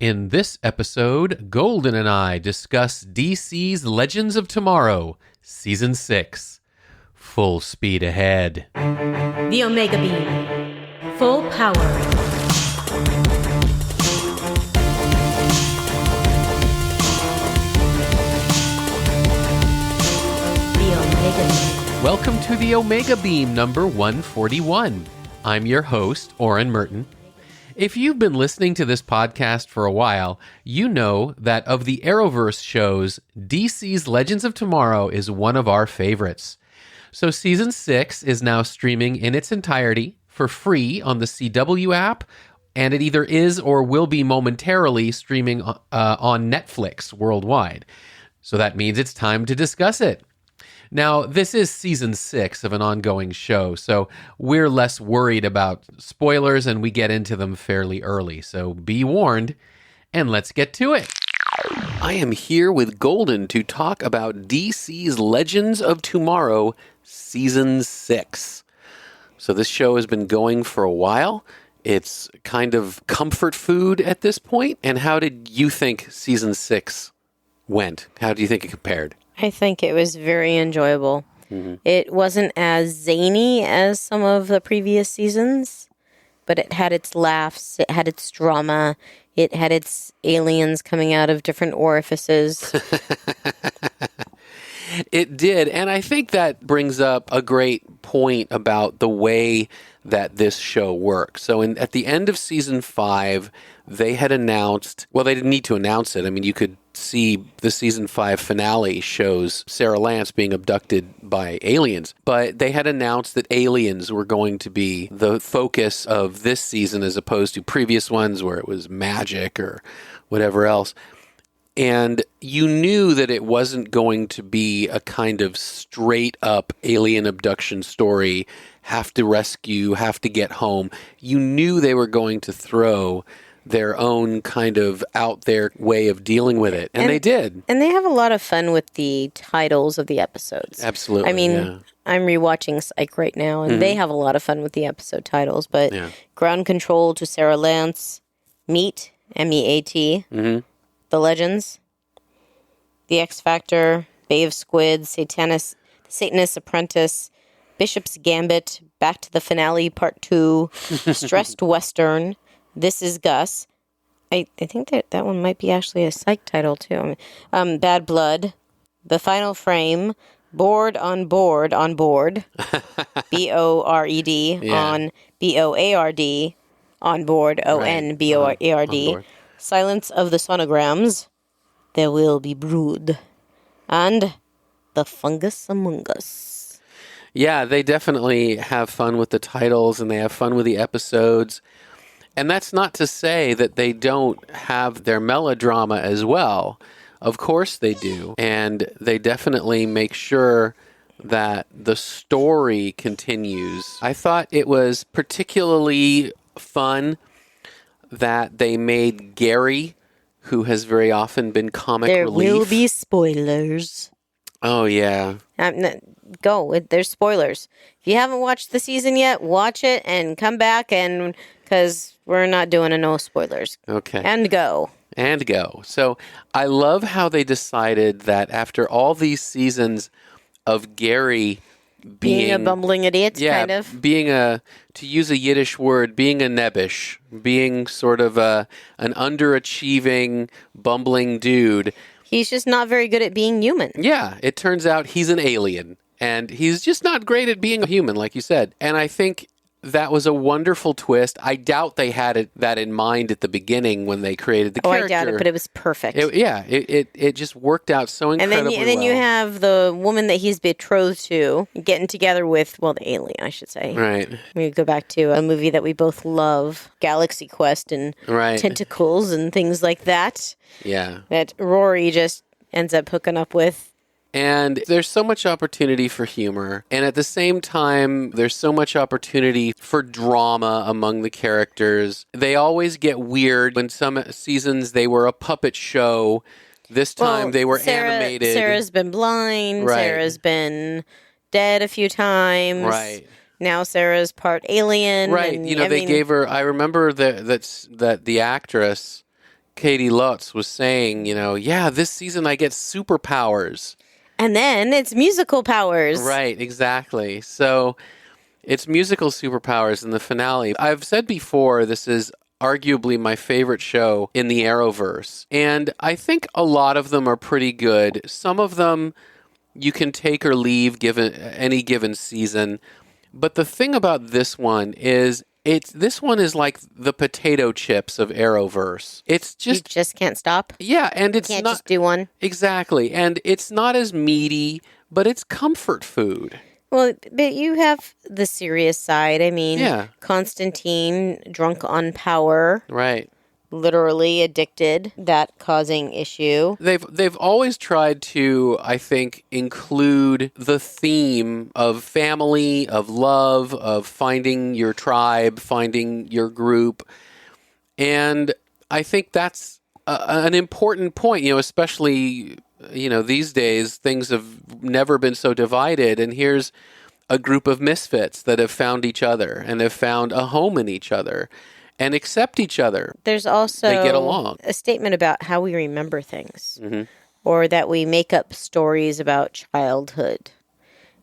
In this episode, Golden and I discuss DC's Legends of Tomorrow, Season 6. Full speed ahead. The Omega Beam. Full power. The Omega Beam. Welcome to the Omega Beam number 141. I'm your host, Oren Merton. If you've been listening to this podcast for a while, you know that of the Arrowverse shows, DC's Legends of Tomorrow is one of our favorites. So Season 6 is now streaming in its entirety for free on the CW app, and it either is or will be momentarily streaming on Netflix worldwide. So that means it's time to discuss it. Now, this is Season 6 of an ongoing show, so we're less worried about spoilers and we get into them fairly early. So be warned, and let's get to it. I am here with Golden to talk about DC's Legends of Tomorrow, Season 6. So this show has been going for a while. It's kind of comfort food at this point. And how did you think Season 6 went? How do you think it compared? I think it was very enjoyable. Mm-hmm. It wasn't as zany as some of the previous seasons, but it had its laughs, it had its drama, it had its aliens coming out of different orifices. It did, and I think that brings up a great point about the way that this show works. So at the end of Season 5, they had announced, well, they didn't need to announce it. I mean, you could see the Season 5 finale shows Sarah Lance being abducted by aliens. But they had announced that aliens were going to be the focus of this season as opposed to previous ones where it was magic or whatever else. And you knew that it wasn't going to be a kind of straight up alien abduction story, have to rescue, have to get home. You knew they were going to throw their own kind of out there way of dealing with it. And they did. And they have a lot of fun with the titles of the episodes. Absolutely. I mean, I'm rewatching Psych right now, and they have a lot of fun with the episode titles. But Ground Control to Sarah Lance, Meat, M-E-A-T, The Legends, The X Factor, Bay of Squid, Satanist Apprentice, Bishop's Gambit, Back to the Finale Part 2, Stressed Western, This Is Gus. I think that one might be actually a psych title, too. Bad Blood, The Final Frame, Board, B-O-R-E-D, on B-O-A-R-D, On Board, O-N-B-O-A-R-D, Silence of the Sonograms, There Will Be Brood, and The Fungus Among Us. Yeah, they definitely have fun with the titles and they have fun with the episodes. And that's not to say that they don't have their melodrama as well. Of course they do. And they definitely make sure that the story continues. I thought it was particularly fun that they made Gary, who has very often been comic relief. There will be spoilers. Oh, yeah. Go. There's spoilers. If you haven't watched the season yet, watch it and come back, and because we're not doing a no spoilers. Okay. And go. And go. So I love how they decided that after all these seasons of Gary being a bumbling idiot, kind of. Being to use a Yiddish word, being a nebbish, being sort of an underachieving, bumbling dude. He's just not very good at being human. Yeah, it turns out he's an alien. And he's just not great at being a human, like you said. And I think that was a wonderful twist. I doubt they had that in mind at the beginning when they created the character. I doubt it, but it was perfect. It just worked out so incredibly well. And then you have the woman that he's betrothed to getting together with, well, the alien, I should say. Right. We go back to a movie that we both love, Galaxy Quest and tentacles and things like that. Yeah. That Rory just ends up hooking up with. And there's so much opportunity for humor. And at the same time, there's so much opportunity for drama among the characters. They always get weird. In some seasons, they were a puppet show. This time, they were animated. Sarah's been blind. Right. Sarah's been dead a few times. Right. Now Sarah's part alien. Right. And, they gave her... I remember that the actress Katie Lutz was saying, yeah, this season I get superpowers. And then it's musical powers. Right, exactly. So it's musical superpowers in the finale. I've said before, this is arguably my favorite show in the Arrowverse. And I think a lot of them are pretty good. Some of them you can take or leave given any given season. But the thing about this one is this one is like the potato chips of Arrowverse. It's just... You just can't stop? Yeah, and it's can't not... just do one? Exactly. And it's not as meaty, but it's comfort food. Well, but you have the serious side. I mean, Yeah. Constantine, drunk on power. Right. Literally addicted, that causing issue. They've always tried to, I think, include the theme of family, of love, of finding your tribe, finding your group. And I think that's an important point, especially, these days, things have never been so divided. And here's a group of misfits that have found each other and have found a home in each other. And accept each other. There's also they get along. A statement about how we remember things, or that we make up stories about childhood.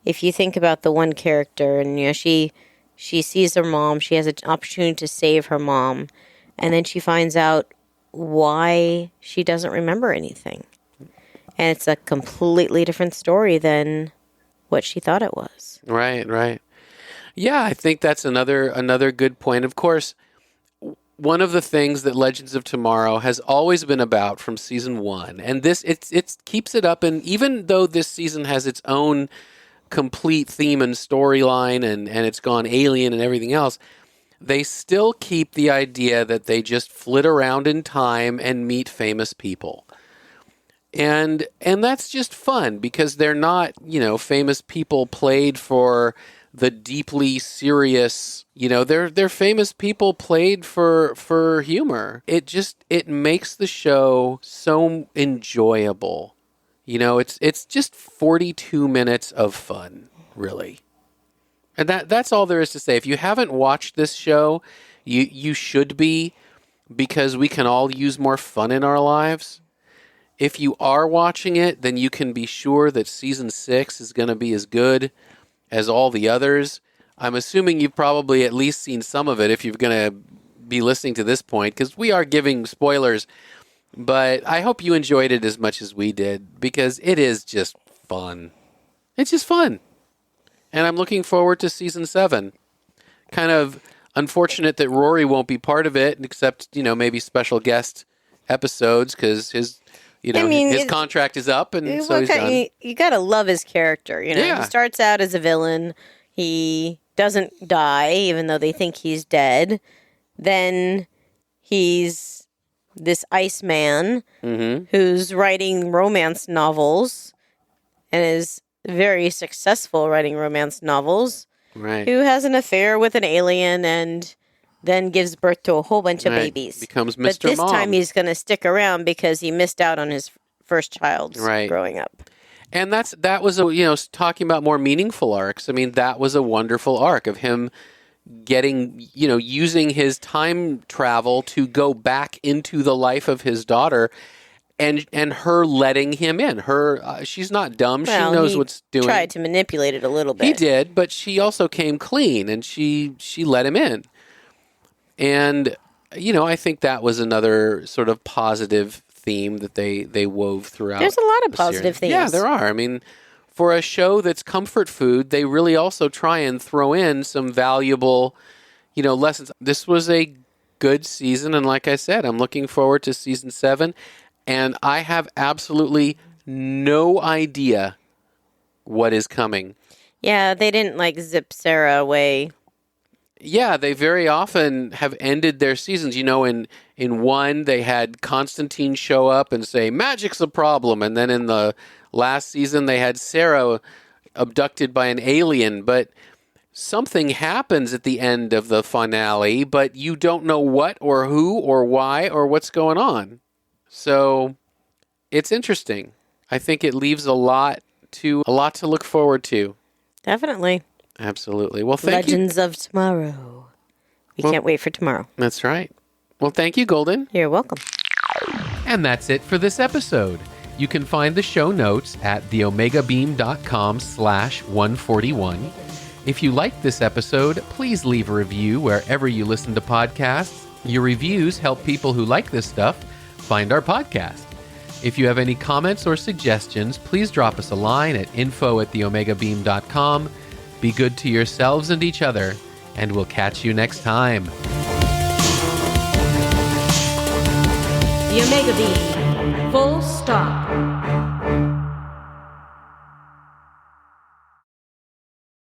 If you think about the one character, and she sees her mom, she has an opportunity to save her mom, and then she finds out why she doesn't remember anything, and it's a completely different story than what she thought it was. Right, right. Yeah, I think that's another good point. Of course. One of the things that Legends of Tomorrow has always been about from season 1, and this it keeps it up, and even though this season has its own complete theme and storyline, and it's gone alien and everything else, they still keep the idea that they just flit around in time and meet famous people. And that's just fun because they're not, famous people played for the deeply serious, they're famous people played for humor. It makes the show so enjoyable. It's just 42 minutes of fun, really. And that's all there is to say. If you haven't watched this show, you should be, because we can all use more fun in our lives. If you are watching it, then you can be sure that season 6 is going to be as good as all the others. I'm assuming you've probably at least seen some of it if you're going to be listening to this point, because we are giving spoilers. But I hope you enjoyed it as much as we did, because it is just fun. It's just fun. And I'm looking forward to season 7. Kind of unfortunate that Rory won't be part of it, except, maybe special guest episodes, because his contract is up, and so he's done. You gotta love his character, Yeah. He starts out as a villain. He doesn't die, even though they think he's dead. Then he's this Iceman who's writing romance novels and is very successful writing romance novels. Right. Who has an affair with an alien and then gives birth to a whole bunch of babies. Becomes Mr. But this Mom. time he's going to stick around because he missed out on his first child's growing up. And that was talking about more meaningful arcs. I mean, that was a wonderful arc of him getting, using his time travel to go back into the life of his daughter, and her letting him in. She's not dumb. Well, she knows what's doing. Tried to manipulate it a little bit. He did, but she also came clean, and she let him in. And, I think that was another sort of positive theme that they wove throughout. There's a lot of positive themes. Yeah, there are. I mean, for a show that's comfort food, they really also try and throw in some valuable, lessons. This was a good season, and like I said, I'm looking forward to season 7, and I have absolutely no idea what is coming. Yeah, they didn't zip Sarah away. Yeah, they very often have ended their seasons. In one, they had Constantine show up and say, magic's a problem. And then in the last season, they had Sarah abducted by an alien. But something happens at the end of the finale, but you don't know what or who or why or what's going on. So it's interesting. I think it leaves a lot to look forward to. Definitely. Absolutely. Well, thank Legends of Tomorrow. We can't wait for tomorrow. That's right. Well, thank you, Golden. You're welcome. And that's it for this episode. You can find the show notes at theomegabeam.com/141. If you liked this episode, please leave a review wherever you listen to podcasts. Your reviews help people who like this stuff find our podcast. If you have any comments or suggestions, please drop us a line at info@theomegabeam.com. Be good to yourselves and each other, and we'll catch you next time. The Omega Beam. Full stop.